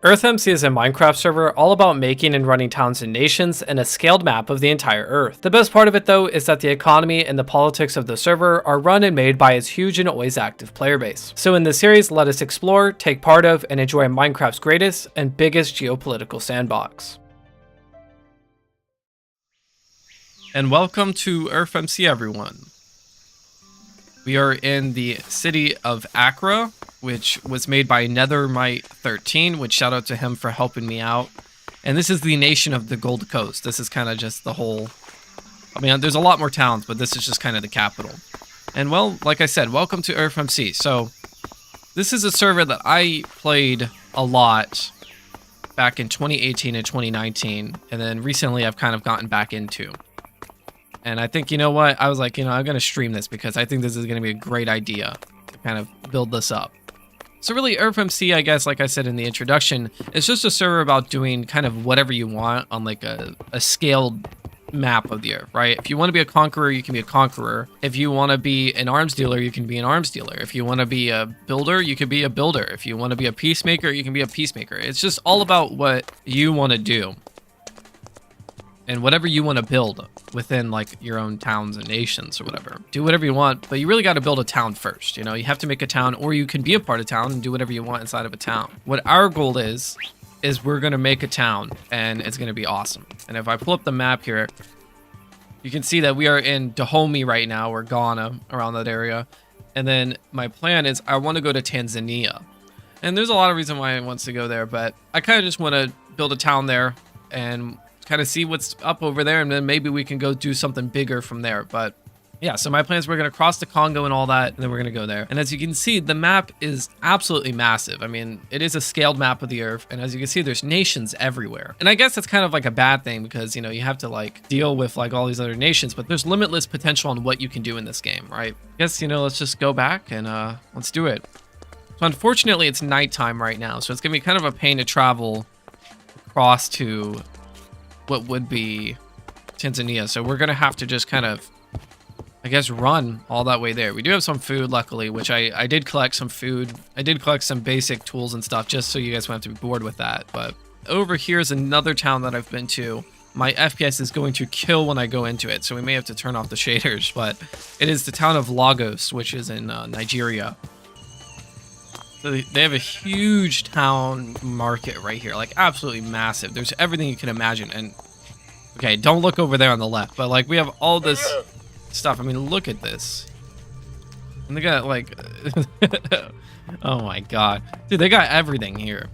EarthMC is a Minecraft server all about making and running towns and nations and a scaled map of the entire Earth. The best part of it though is that the economy and the politics of the server are run and made by its huge and always active player base. So in this series, let us explore, take part of, and enjoy Minecraft's greatest and biggest geopolitical sandbox. And welcome to EarthMC, everyone. We are in the city of Accra, which was made by Nethermite13, which shout out to him for helping me out. And this is the nation of the Gold Coast. This is kind of just the whole, I mean, there's a lot more towns, but this is just kind of the capital. And well, like I said, welcome to EarthMC. So this is a server that I played a lot back in 2018 and 2019. And then recently I've kind of gotten back into. And I think, you know what, I was like, you know, I'm going to stream this because I think this is going to be a great idea to kind of build this up. So really, EarthMC, I guess, like I said in the introduction, is just a server about doing kind of whatever you want on like a scaled map of the Earth, right? If you want to be a conqueror, you can be a conqueror. If you want to be an arms dealer, you can be an arms dealer. If you want to be a builder, you can be a builder. If you want to be a peacemaker, you can be a peacemaker. It's just all about what you want to do. And whatever you want to build within like your own towns and nations or whatever. Do whatever you want, but you really got to build a town first. You know, you have to make a town, or you can be a part of town and do whatever you want inside of a town. What our goal is we're going to make a town and it's going to be awesome. And if I pull up the map here, you can see that we are in Dahomey right now, or Ghana, around that area. And then my plan is I want to go to Tanzania. And there's a lot of reason why I want to go there, but I kind of just want to build a town there and kind of see what's up over there, and then maybe we can go do something bigger from there. But yeah, so my plan is we're going to cross the Congo and all that, and then we're going to go there. And as you can see, the map is absolutely massive. I mean, it is a scaled map of the Earth, and as you can see, there's nations everywhere. And I guess that's kind of like a bad thing because, you know, you have to like deal with like all these other nations, but there's limitless potential on what you can do in this game, right? I guess, you know, let's just go back and let's do it. So unfortunately, it's nighttime right now, so it's going to be kind of a pain to travel across to what would be Tanzania. So we're gonna have to just kind of, I guess, run all that way there. We do have some food, luckily, which I did collect some food. I did collect some basic tools and stuff just so you guys won't have to be bored with that. But over here is another town that I've been to. My FPS is going to kill when I go into it, so we may have to turn off the shaders, but it is the town of Lagos, which is in Nigeria. So they have a huge town market right here, like absolutely massive. There's everything you can imagine. And okay, don't look over there on the left, but like we have all this stuff. I mean, look at this. And they got like, oh my god, dude, they got everything here.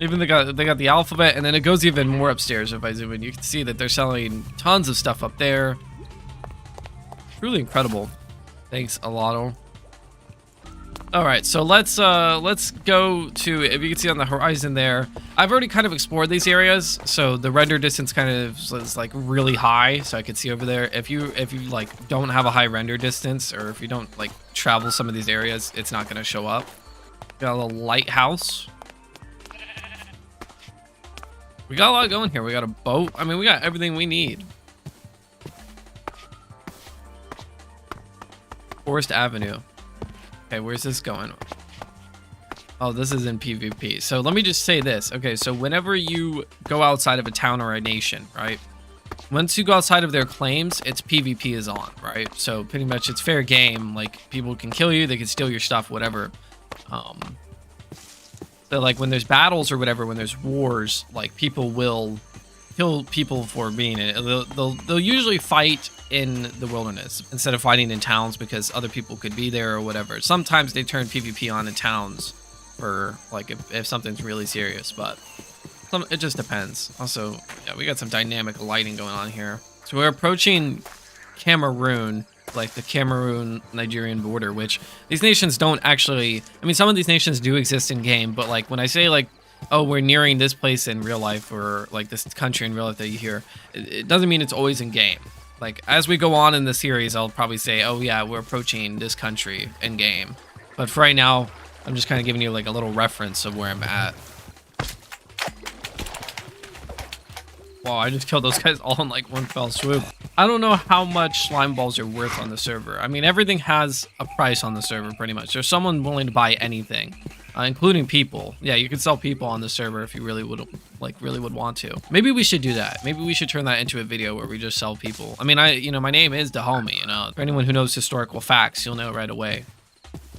Even they got the alphabet, and then it goes even more upstairs. If I zoom in, you can see that they're selling tons of stuff up there. Really incredible. Thanks, Alato. All right, so let's go to, if you can see on the horizon there, I've already kind of explored these areas, so the render distance kind of is like really high, so I could see over there. If you like don't have a high render distance, or if you don't like travel some of these areas, it's not going to show up. Got a little lighthouse. We got a lot going here. We got a boat. I mean, we got everything we need. Forest Avenue. Okay, where's this going? Oh, this is in PvP. So let me just say this. Okay, so whenever you go outside of a town or a nation, right? Once you go outside of their claims, it's PvP is on, right? So pretty much it's fair game. Like, people can kill you, they can steal your stuff, whatever. So like when there's battles or whatever, when there's wars, like people will kill people for being in it. They'll usually fight in the wilderness instead of fighting in towns because other people could be there or whatever. Sometimes they turn PvP on in towns for like if something's really serious, but it just depends. Also, yeah, we got some dynamic lighting going on here. So we're approaching Cameroon, like the Cameroon-Nigerian border, which these nations don't actually, I mean, some of these nations do exist in game, but like when I say like, oh, we're nearing this place in real life, or like this country in real life that you hear, it doesn't mean it's always in game. Like as we go on in the series, I'll probably say, oh yeah, we're approaching this country in game. But for right now, I'm just kind of giving you like a little reference of where I'm at. Wow, I just killed those guys all in like one fell swoop. I don't know how much slime balls are worth on the server. I mean, everything has a price on the server pretty much. There's someone willing to buy anything. including people. Yeah, you can sell people on the server if you really would want to. Maybe we should do that. Maybe we should turn that into a video where we just sell people. I mean, my name is Dahomey, For anyone who knows historical facts, you'll know right away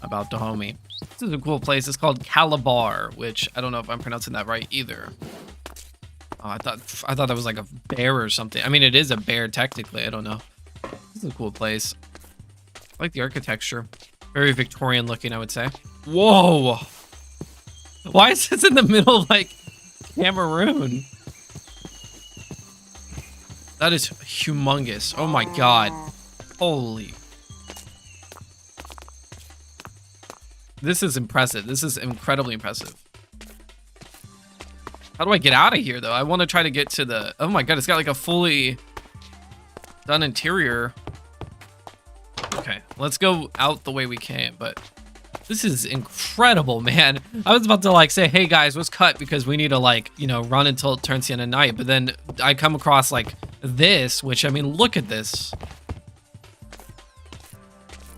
about Dahomey. This is a cool place. It's called Calabar, which I don't know if I'm pronouncing that right either. Oh, I thought that was like a bear or something. I mean, it is a bear technically. I don't know. This is a cool place. I like the architecture. Very Victorian looking, I would say. Whoa! Why is this in the middle of, like, Cameroon? That is humongous. Oh my god. Holy. This is impressive. This is incredibly impressive. How do I get out of here, though? I want to try to get to the... Oh my god, it's got, like, a fully done interior. Okay, let's go out the way we came, but... This is incredible, man. I was about to like say, hey guys, let's cut because we need to like, run until it turns the end of night. But then I come across like this, which I mean, look at this.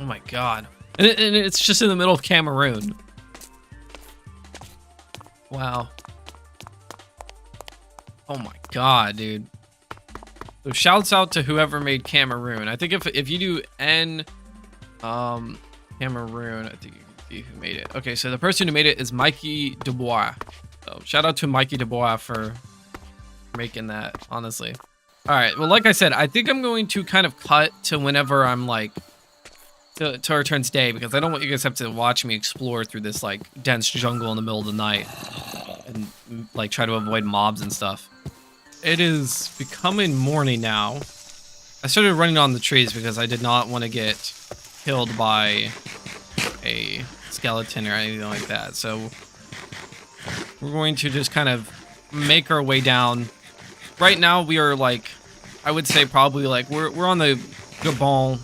Oh my god. And it's just in the middle of Cameroon. Wow. Oh my god, dude. So shouts out to whoever made Cameroon. I think if you do Cameroon, I think you who made it. Okay, so the person who made it is Mikey Dubois. So shout out to Mikey Dubois for making that, honestly. All right, well, like I said, I think I'm going to kind of cut to whenever I'm like to it turns day, because I don't want you guys to have to watch me explore through this like dense jungle in the middle of the night and like try to avoid mobs and stuff. It is becoming morning now. I started running on the trees because I did not want to get killed by a skeleton or anything like that. So we're going to just kind of make our way down. Right now we are like, I would say probably like we're on the Gabon.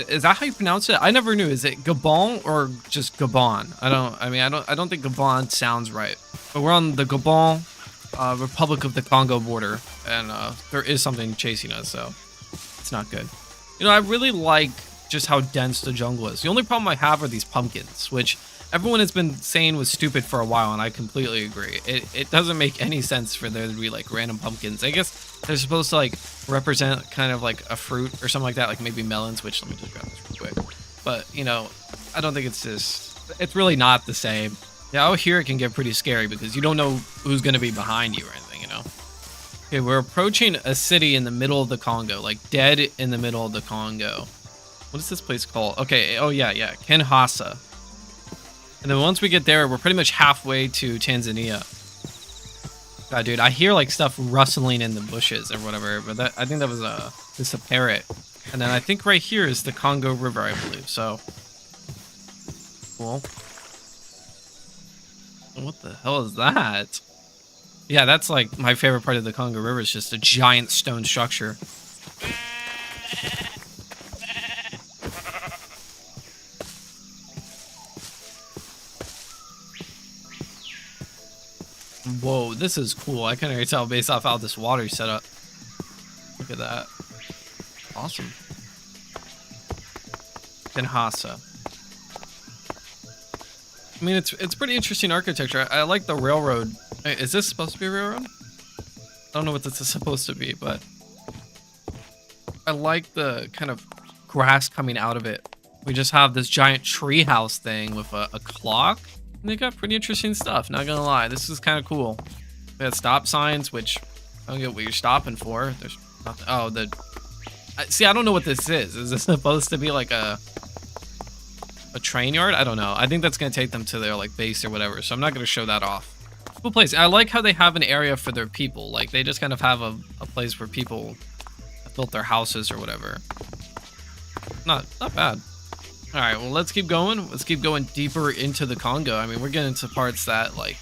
Is that how you pronounce it? I never knew. Is it Gabon or just Gabon? I don't think Gabon sounds right. But we're on the Gabon, Republic of the Congo border, and there is something chasing us, so it's not good. I really like just how dense the jungle is. The only problem I have are these pumpkins, which everyone has been saying was stupid for a while, and I completely agree. It doesn't make any sense for there to be like random pumpkins. I guess they're supposed to like represent kind of like a fruit or something like that, like maybe melons, which let me just grab this real quick. But I don't think it's really not the same. Yeah, out here it can get pretty scary because you don't know who's gonna be behind you or anything, Okay, we're approaching a city in the middle of the Congo, like dead in the middle of the Congo. What is this place called? Okay, oh yeah, Kinshasa. And then once we get there, we're pretty much halfway to Tanzania. God, dude, I hear like stuff rustling in the bushes or whatever, but I think that was just a parrot. And then I think right here is the Congo River, I believe. So cool. What the hell is that? Yeah, that's like my favorite part of the Congo River is just a giant stone structure. Whoa, this is cool. I can already tell based off how this water's set up. Look at that. Awesome. Kinshasa. I mean, it's pretty interesting architecture. I like the railroad. Wait, is this supposed to be a railroad? I don't know what this is supposed to be, but I like the kind of grass coming out of it. We just have this giant tree house thing with a clock. And they got pretty interesting stuff, not gonna lie. This is kind of cool. We had stop signs, which I don't get what you're stopping for. There's nothing. Oh, see, I don't know what this is. Is this supposed to be like a train yard? I don't know. I think that's gonna take them to their like base or whatever, so I'm not gonna show that off. Cool place. I like how they have an area for their people. Like they just kind of have a place where people have built their houses or whatever. Not bad. All right, well, let's keep going. Let's keep going deeper into the Congo. I mean, we're getting into parts that, like,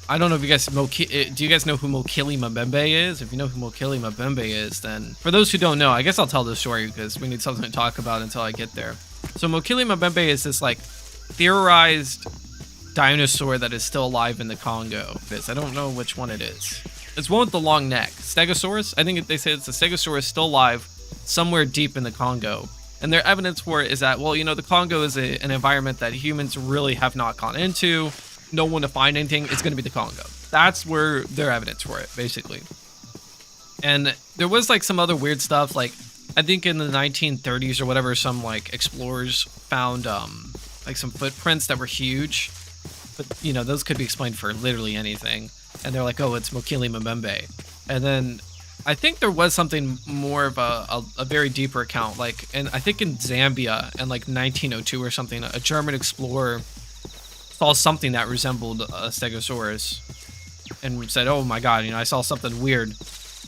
I don't know if you guys do you guys know who Mokele Mbembe is? If you know who Mokele Mbembe is, then for those who don't know, I guess I'll tell the story because we need something to talk about until I get there. So Mokele Mbembe is this like theorized dinosaur that is still alive in the Congo. I don't know which one it is. It's one with the long neck. Stegosaurus? I think they say it's a Stegosaurus still alive somewhere deep in the Congo. And their evidence for it is that, well, you know, the Congo is an environment that humans really have not gone into. No one to find anything. It's going to be the Congo. That's where their evidence for it, basically. And there was like some other weird stuff, like I think in the 1930s or whatever, some like explorers found like some footprints that were huge, but you know, those could be explained for literally anything. And they're like, oh, it's Mokele Mbembe. And then I think there was something more of a very deeper account, like, and I think in Zambia in like 1902 or something, a German explorer saw something that resembled a Stegosaurus and said, oh my God, you know, I saw something weird.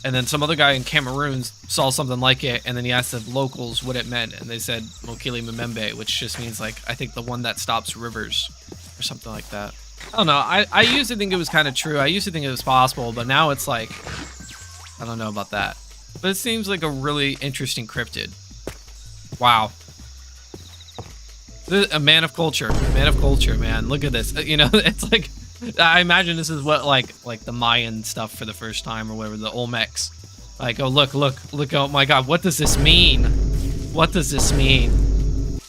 And then some other guy in Cameroon saw something like it, and then he asked the locals what it meant, and they said Mokele Mbembe, which just means, like, I think the one that stops rivers, or something like that. I don't know, I used to think it was kind of true, I used to think it was possible, but now it's like, I don't know about that. But it seems like a really interesting cryptid. Wow. A man of culture, man, look at this. You know, it's like, I imagine this is what like the Mayan stuff for the first time or whatever, the Olmecs. Like, oh look, oh my God, what does this mean? What does this mean?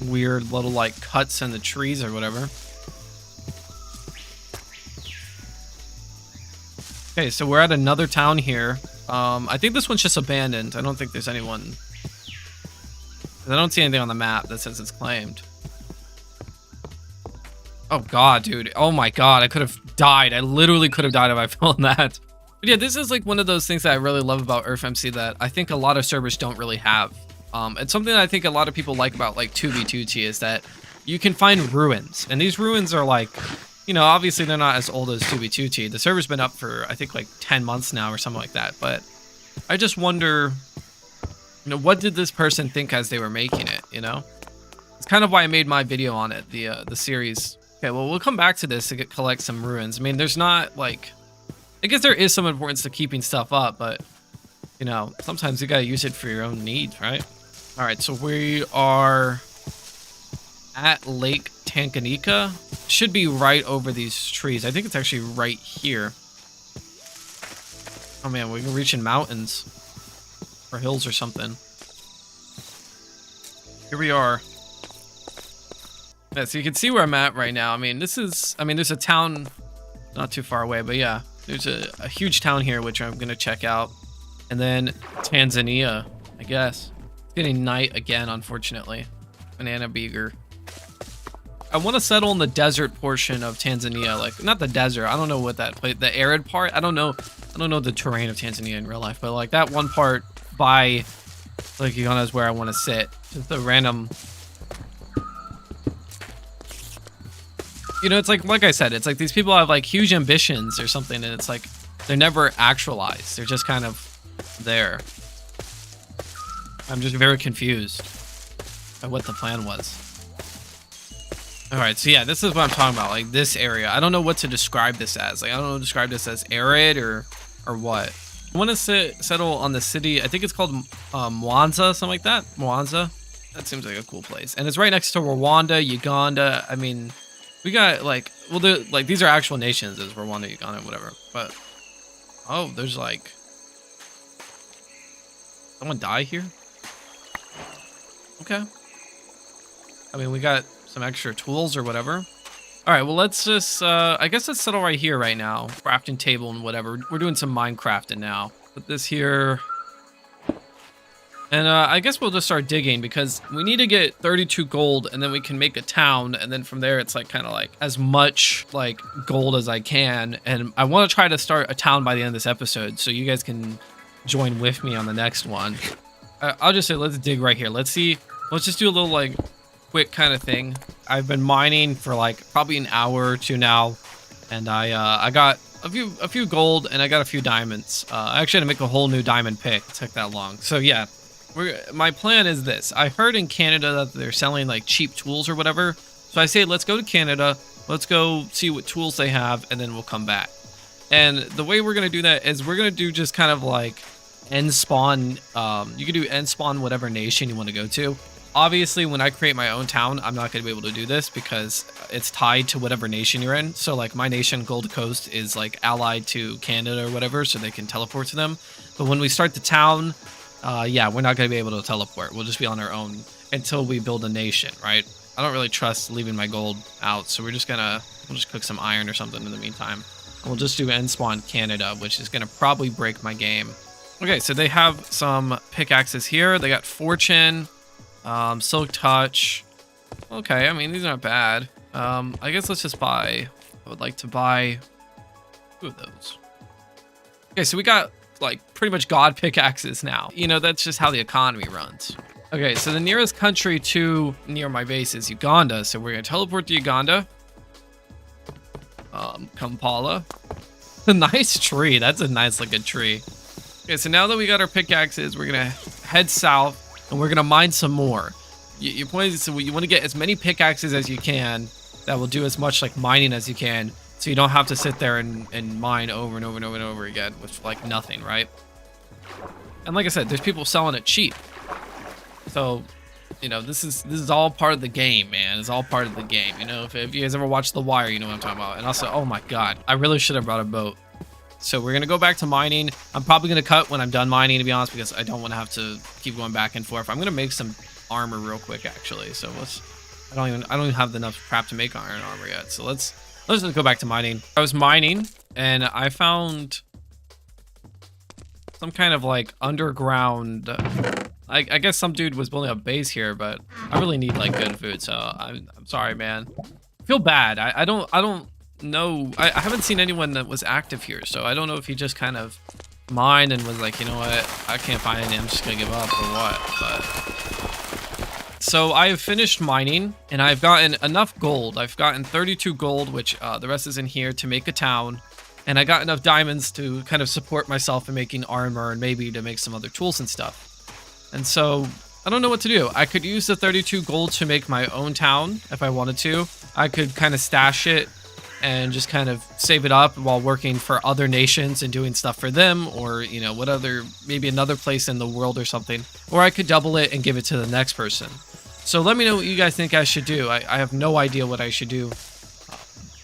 Weird little like cuts in the trees or whatever. Okay, so we're at another town here. I think this one's just abandoned. I don't think there's anyone. I don't see anything on the map that says it's claimed. Oh God, dude. Oh my God, I could have died. I literally could have died if I fell in that. But yeah, this is like one of those things that I really love about EarthMC that I think a lot of servers don't really have. It's something that I think a lot of people like about like 2v2t is that you can find ruins. And these ruins are like, you know, obviously they're not as old as 2v2t. The server's been up for, I think, like 10 months now or something like that. But I just wonder, you know, what did this person think as they were making it, you know? It's kind of why I made my video on it, the series. Okay, well, we'll come back to this to collect some ruins. I mean, there's not, like... I guess there is some importance to keeping stuff up, but, you know, sometimes you gotta use it for your own needs, right? Alright, so we are at Lake Tanganyika. Should be right over these trees. I think it's actually right here. Oh man, we can reach in mountains. Or hills or something. Here we are. Yeah, so you can see where I'm at right now. I mean, there's a town not too far away, but yeah, there's a huge town here, which I'm going to check out. And then Tanzania, I guess. It's getting night again, unfortunately. Banana beaver. I want to settle in the desert portion of Tanzania. Like, not the desert. I don't know what that place, the arid part. I don't know the terrain of Tanzania in real life, but like that one part by Lake Uganda is where I want to sit. Just a random... You know, it's like I said, it's like these people have like huge ambitions or something, and it's like they're never actualized. They're just kind of there. I'm just very confused by what the plan was. All right, so yeah, this is what I'm talking about, like this area. I don't know what to describe this as. Like, I don't know, describe this as arid or what. I want to settle on the city. I think it's called Mwanza, something like that. Mwanza. That seems like a cool place, and it's right next to Rwanda, Uganda. I mean. We got, like, well, like, these are actual nations, as Rwanda, Uganda, whatever, but, oh, there's, like, someone die here? Okay. I mean, we got some extra tools or whatever. All right, well, let's just, I guess let's settle right here right now. Crafting table and whatever. We're doing some Minecrafting now. Put this here. And I guess we'll just start digging because we need to get 32 gold and then we can make a town. And then from there, it's like kind of like as much like gold as I can. And I want to try to start a town by the end of this episode so you guys can join with me on the next one. I'll just say, let's dig right here. Let's see. Let's just do a little like quick kind of thing. I've been mining for like probably an hour or two now. And I got a few gold and I got a few diamonds. I actually had to make a whole new diamond pick. It took that long. So yeah. My plan is this. I heard in Canada that they're selling like cheap tools or whatever. So I say, let's go to Canada. Let's go see what tools they have and then we'll come back. And the way we're going to do that is we're going to do just kind of like end spawn. You can do end spawn whatever nation you want to go to. Obviously, when I create my own town, I'm not going to be able to do this because it's tied to whatever nation you're in. So like my nation, Gold Coast, is like allied to Canada or whatever, so they can teleport to them. But when we start the town, yeah, we're not going to be able to teleport. We'll just be on our own until we build a nation, right? I don't really trust leaving my gold out, so we'll just cook some iron or something in the meantime. And we'll just do end spawn Canada, which is going to probably break my game. Okay, so they have some pickaxes here. They got Fortune, Silk Touch. Okay, I mean, these aren't bad. I guess let's just buy. I would like to buy 2 of those. Okay, so we got like pretty much god pickaxes now. You know, that's just how the economy runs. Okay, so the nearest country to near my base is Uganda. So we're gonna teleport to Uganda. Kampala. A nice tree. That's a nice looking tree. Okay, so now that we got our pickaxes, we're gonna head south and we're gonna mine some more. Your point is, so you want to get as many pickaxes as you can that will do as much like mining as you can, so you don't have to sit there and mine over and over and over and over again with like nothing, right? And like I said, there's people selling it cheap. So, you know, this is all part of the game, man. It's all part of the game. You know, if you guys ever watched The Wire, you know what I'm talking about. And also, oh my god, I really should have brought a boat. So we're gonna go back to mining. I'm probably gonna cut when I'm done mining, to be honest, because I don't want to have to keep going back and forth. I'm gonna make some armor real quick, actually. So I don't even have enough crap to make iron armor yet. So let's just go back to mining. I was mining and I found some kind of like underground. I guess some dude was building a base here, but I really need like good food. So I'm sorry, man. I feel bad. I don't know. I haven't seen anyone that was active here, so I don't know if he just kind of mined and was like, you know what, I can't find anything. I'm just gonna give up or what. But so I have finished mining and I've gotten enough gold. I've gotten 32 gold, which the rest is in here to make a town. And I got enough diamonds to kind of support myself in making armor and maybe to make some other tools and stuff. And so I don't know what to do. I could use the 32 gold to make my own town if I wanted to. I could kind of stash it and just kind of save it up while working for other nations and doing stuff for them, or, you know, what other, maybe another place in the world or something. Or I could double it and give it to the next person. So let me know what you guys think I should do. I have no idea what I should do,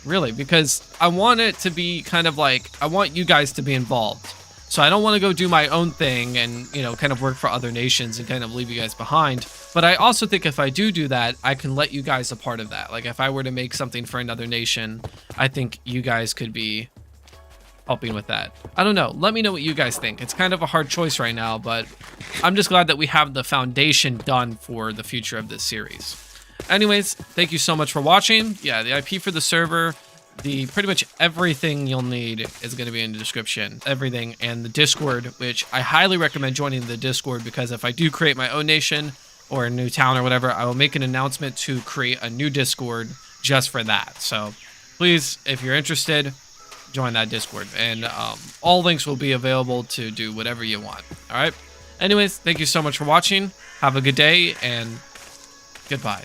really, because I want it to be kind of like, I want you guys to be involved. So I don't want to go do my own thing and, you know, kind of work for other nations and kind of leave you guys behind. But I also think if I do that, I can let you guys a part of that. Like if I were to make something for another nation, I think you guys could be helping with that. I don't know. Let me know what you guys think. It's kind of a hard choice right now, but I'm just glad that we have the foundation done for the future of this series. Anyways, thank you so much for watching. Yeah, the IP for the server, pretty much everything you'll need is going to be in the description. Everything, and the Discord, which I highly recommend joining the Discord, because if I do create my own nation or a new town or whatever, I will make an announcement to create a new Discord just for that. So please, if you're interested, join that Discord, and all links will be available to do whatever you want. All right. Anyways, thank you so much for watching. Have a good day and goodbye.